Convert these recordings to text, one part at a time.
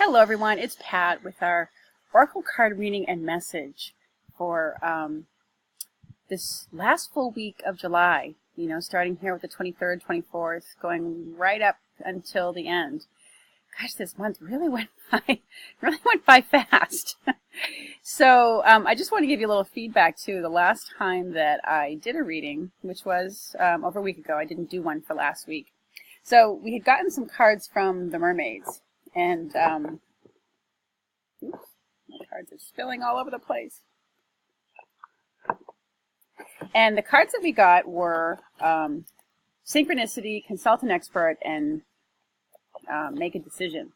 Hello everyone, it's Pat with our Oracle card reading and message for this last full week of July. Starting here with the 23rd, 24th, going right up until the end. Gosh, this month really went by fast. So I just want to give you a little feedback too. The last time that I did a reading, which was over a week ago, I didn't do one for last week. So we had gotten some cards from the mermaids, and oops, my cards are spilling all over the place. And the cards that we got were Synchronicity, Consult an Expert, and Make a Decision.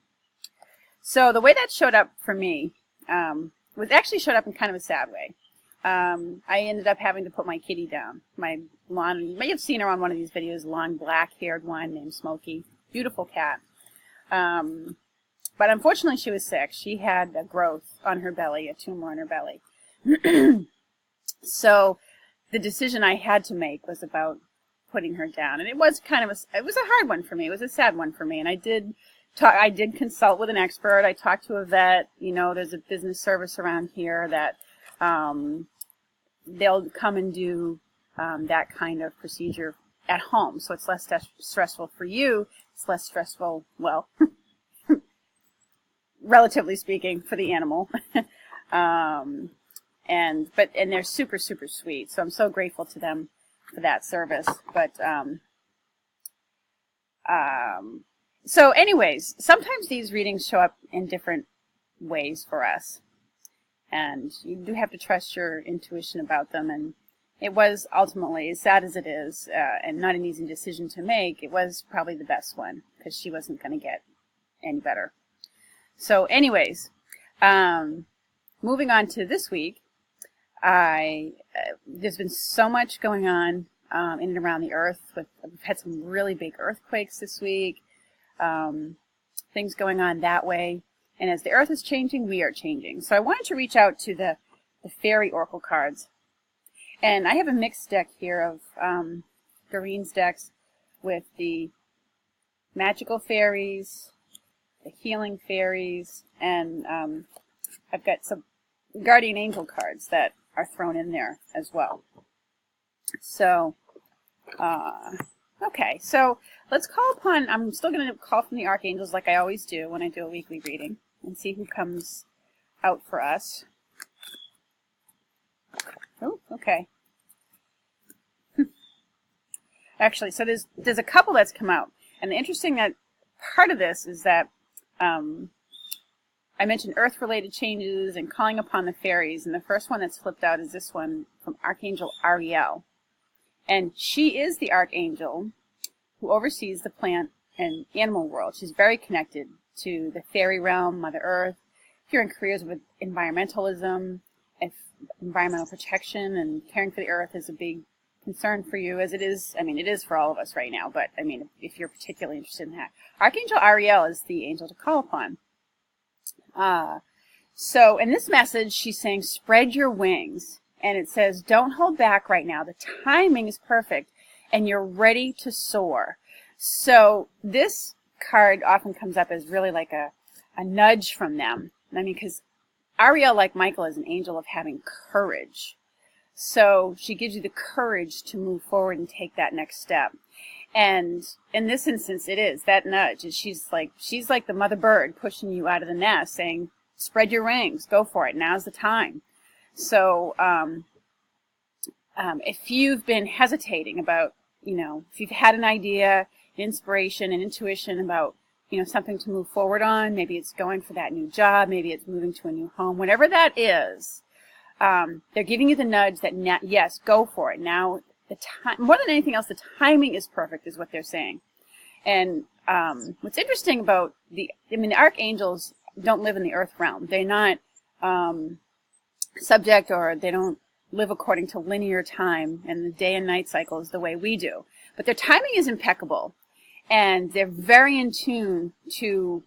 So the way that showed up for me was actually showed up in kind of a sad way. I ended up having to put my kitty down. My blonde, you may have seen her on one of these videos, long black-haired one named Smokey. Beautiful cat. But unfortunately she was sick. She had a growth on her belly, a tumor on her belly. So the decision I had to make was about putting her down. And it was kind of it was a hard one for me. It was a sad one for me. And I did consult with an expert. I talked to a vet. There's a business service around here that they'll come and do that kind of procedure at home. So it's less stressful for you. It's less stressful, well, relatively speaking, for the animal. And they're super, super sweet. So I'm so grateful to them for that service. But so anyways, sometimes these readings show up in different ways for us. And you do have to trust your intuition about them. And it was ultimately, as sad as it is, and not an easy decision to make, it was probably the best one because she wasn't going to get any better. So anyways, moving on to this week, there's been so much going on in and around the earth. We've had some really big earthquakes this week, things going on that way. And as the earth is changing, we are changing. So I wanted to reach out to the fairy oracle cards. And I have a mixed deck here of Doreen's decks with the magical fairies, the healing fairies, and I've got some guardian angel cards that are thrown in there as well. So, okay, so let's call upon, I'm still going to call from the archangels like I always do when I do a weekly reading and see who comes out for us. Oh, okay. Actually, so there's a couple that's come out. And the interesting part of this is that I mentioned earth-related changes and calling upon the fairies. And the first one that's flipped out is this one from Archangel Ariel. And she is the archangel who oversees the plant and animal world. She's very connected to the fairy realm, Mother Earth. If you're in careers with environmentalism, if environmental protection and caring for the earth is a big concern for you, as it is, it is for all of us right now, but if you're particularly interested in that. Archangel Ariel is the angel to call upon. So in this message, she's saying, spread your wings. And it says, don't hold back right now. The timing is perfect, and you're ready to soar. So this card often comes up as really like a nudge from them. Because Ariel, like Michael, is an angel of having courage. So she gives you the courage to move forward and take that next step. And in this instance, it is that nudge. She's like the mother bird pushing you out of the nest, saying, spread your wings, go for it. Now's the time. So if you've been hesitating about, if you've had an idea, inspiration, and intuition about, something to move forward on, maybe it's going for that new job, maybe it's moving to a new home, whatever that is, they're giving you the nudge that, yes, go for it. Now, the time, more than anything else, the timing is perfect, is what they're saying. And what's interesting about the archangels don't live in the earth realm. They're not subject, or they don't live according to linear time and the day and night cycles the way we do. But their timing is impeccable, and they're very in tune to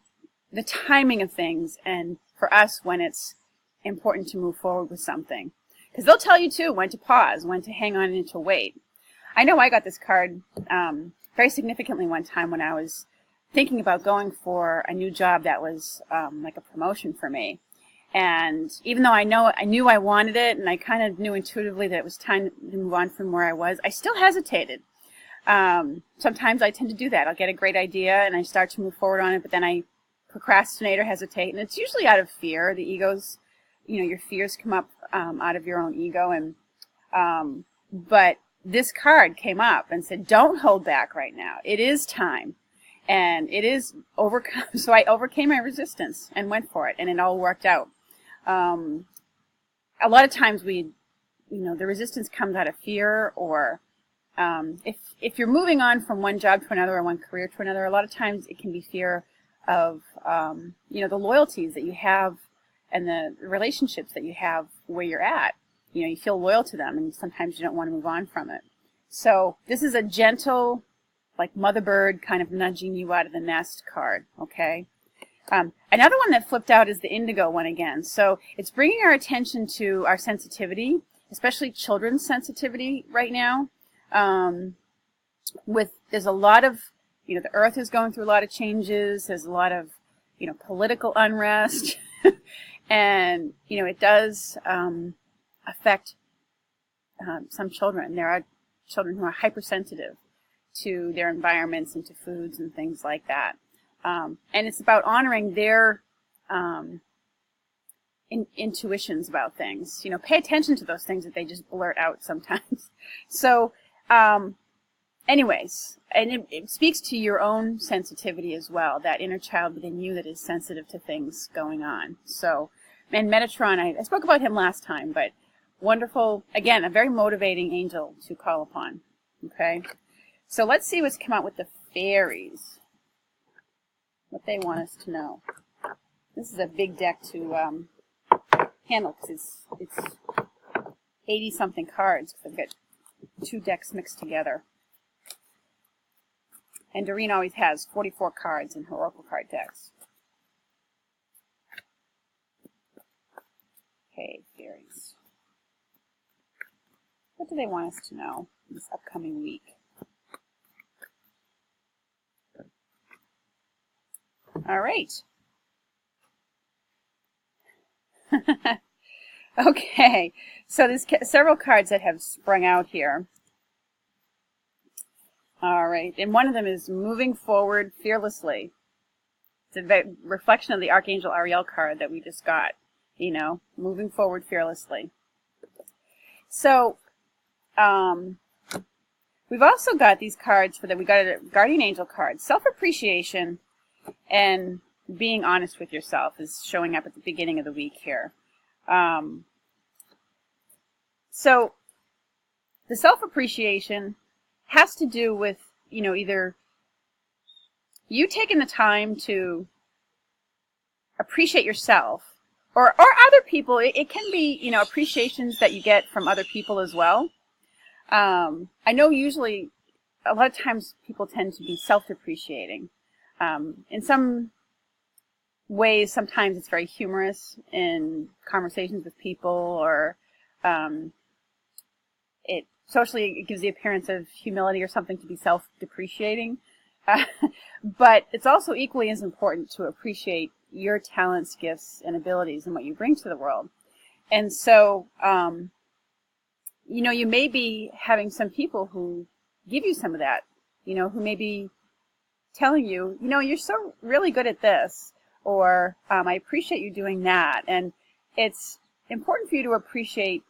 the timing of things, and for us when it's important to move forward with something. Because they'll tell you too when to pause, when to hang on and to wait. I know I got this card very significantly one time when I was thinking about going for a new job that was like a promotion for me. And even though I knew I wanted it, and I kind of knew intuitively that it was time to move on from where I was, I still hesitated. Sometimes I tend to do that. I'll get a great idea and I start to move forward on it, but then I procrastinate or hesitate, and it's usually out of fear. The ego's, your fears come up out of your own ego, and but this card came up and said, don't hold back right now. It is time. And it is overcome. So I overcame my resistance and went for it, and it all worked out. A lot of times the resistance comes out of fear, or if you're moving on from one job to another or one career to another, a lot of times it can be fear of, the loyalties that you have and the relationships that you have where you're at. You feel loyal to them, and sometimes you don't want to move on from it. So this is a gentle, like mother bird kind of nudging you out of the nest card, okay? Another one that flipped out is the indigo one again. So it's bringing our attention to our sensitivity, especially children's sensitivity right now. There's a lot of, the earth is going through a lot of changes. There's a lot of, political unrest. And, it does affect some children. There are children who are hypersensitive to their environments and to foods and things like that. And it's about honoring their intuitions about things. Pay attention to those things that they just blurt out sometimes. So, anyways, and it speaks to your own sensitivity as well, that inner child within you that is sensitive to things going on. So, and Metatron, I spoke about him last time, but wonderful, again, a very motivating angel to call upon. Okay? So let's see what's come out with the fairies, what they want us to know. This is a big deck to handle because it's 80-something cards, because I've got 2 decks mixed together. And Doreen always has 44 cards in her Oracle card decks. Okay, fairies. What do they want us to know this upcoming week? All right. Okay, so there's several cards that have sprung out here. All right, and one of them is moving forward fearlessly. It's a reflection of the Archangel Ariel card that we just got, moving forward fearlessly. So, we've also got these cards we got a Guardian Angel card. Self-appreciation and being honest with yourself is showing up at the beginning of the week here. So the self-appreciation has to do with, either you taking the time to appreciate yourself or other people. It can be, appreciations that you get from other people as well. I know usually a lot of times people tend to be self-depreciating. In some ways, sometimes it's very humorous in conversations with people, or socially it gives the appearance of humility or something to be self-depreciating. But it's also equally as important to appreciate your talents, gifts, and abilities and what you bring to the world. And so, you may be having some people who give you some of that, who may be telling you, you're so really good at this, or I appreciate you doing that. And it's important for you to appreciate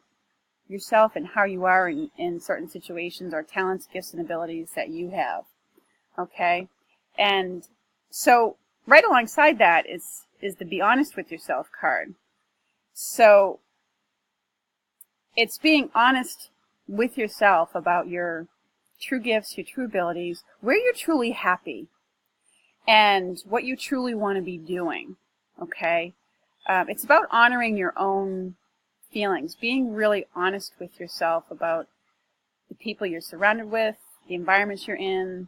yourself and how you are in certain situations, or talents, gifts, and abilities that you have. Okay? And so right alongside that is the Be Honest with Yourself card. So it's being honest with yourself about your true gifts, your true abilities, where you're truly happy, and what you truly want to be doing. Okay? It's about honoring your own feelings, being really honest with yourself about the people you're surrounded with, the environments you're in,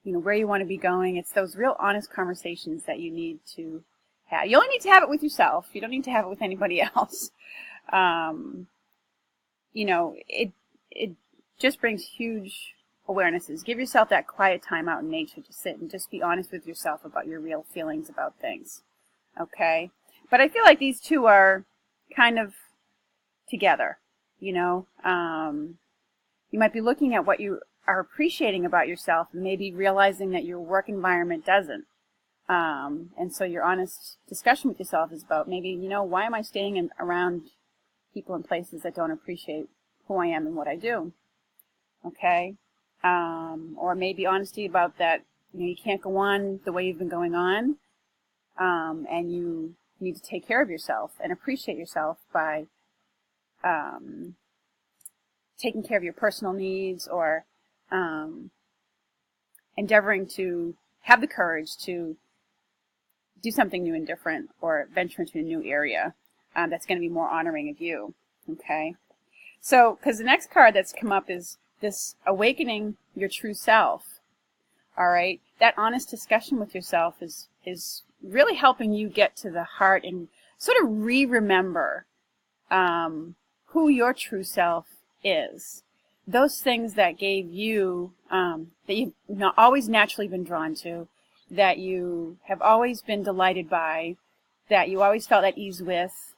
where you want to be going. It's those real honest conversations that you need to have. You only need to have it with yourself. You don't need to have it with anybody else. It just brings huge awarenesses. Give yourself that quiet time out in nature to sit and just be honest with yourself about your real feelings about things. Okay? But I feel like these two are kind of together, you know. You might be looking at what you are appreciating about yourself and maybe realizing that your work environment doesn't. And so your honest discussion with yourself is about maybe, you know, why am I staying around people and places that don't appreciate who I am and what I do? Okay? Or maybe honesty about that, you know, you can't go on the way you've been going on, and you need to take care of yourself and appreciate yourself by taking care of your personal needs, or endeavoring to have the courage to do something new and different, or venture into a new area that's going to be more honoring of you. Okay? So, because the next card that's come up is this awakening your true self. All right? That honest discussion with yourself is really helping you get to the heart and sort of remember who your true self is. Those things that gave you, that you've not always naturally been drawn to, that you have always been delighted by, that you always felt at ease with,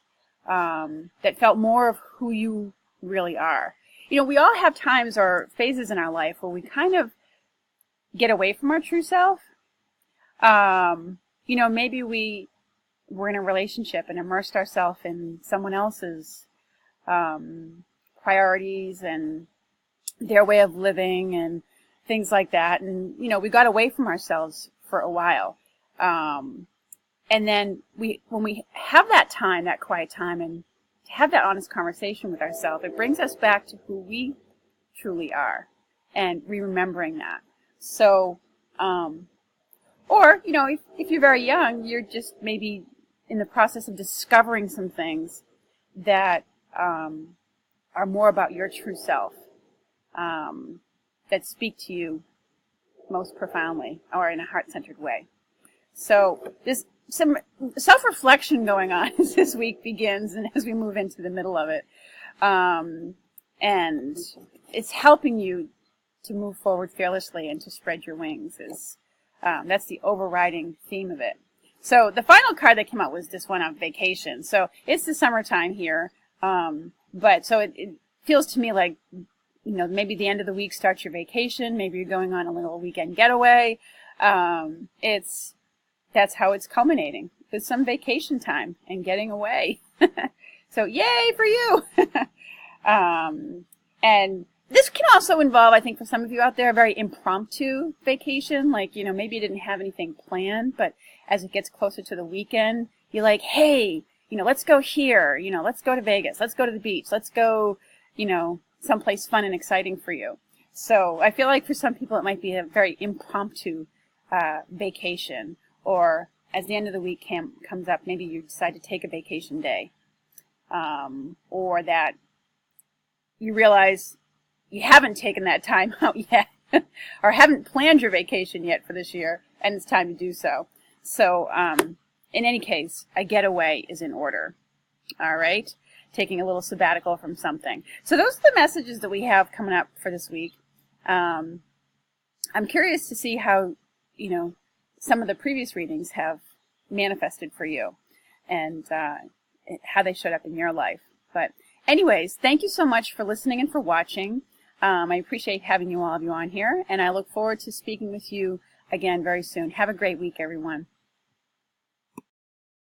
that felt more of who you really are. You know, we all have times or phases in our life where we kind of get away from our true self. You know, maybe we're in a relationship and immersed ourselves in someone else's priorities and their way of living and things like that. And, you know, we got away from ourselves for a while. And then when we have that time, that quiet time, and to have that honest conversation with ourselves, it brings us back to who we truly are and remembering that. So, or, you know, if you're very young, you're just maybe in the process of discovering some things that are more about your true self, that speak to you most profoundly or in a heart-centered way. So there's some self-reflection going on as this week begins and as we move into the middle of it. And it's helping you to move forward fearlessly and to spread your wings. That's the overriding theme of it. So the final card that came out was this one on vacation. So it's the summertime here, but so it feels to me like, you know, maybe the end of the week starts your vacation. Maybe you're going on a little weekend getaway. That's how it's culminating, with some vacation time and getting away. So yay for you! And this can also involve, I think, for some of you out there, a very impromptu vacation. Like, you know, maybe you didn't have anything planned, but as it gets closer to the weekend, you're like, hey, you know, let's go here. You know, let's go to Vegas. Let's go to the beach. Let's go, you know, someplace fun and exciting for you. So I feel like for some people it might be a very impromptu vacation. Or as the end of the week comes up, maybe you decide to take a vacation day. Or that you realize you haven't taken that time out yet, or haven't planned your vacation yet for this year, and it's time to do so. So, in any case, a getaway is in order. All right? Taking a little sabbatical from something. So those are the messages that we have coming up for this week. I'm curious to see how, you know, some of the previous readings have manifested for you, and how they showed up in your life. But anyways, thank you so much for listening and for watching. I appreciate having all of you on here, and I look forward to speaking with you again very soon. Have a great week, everyone.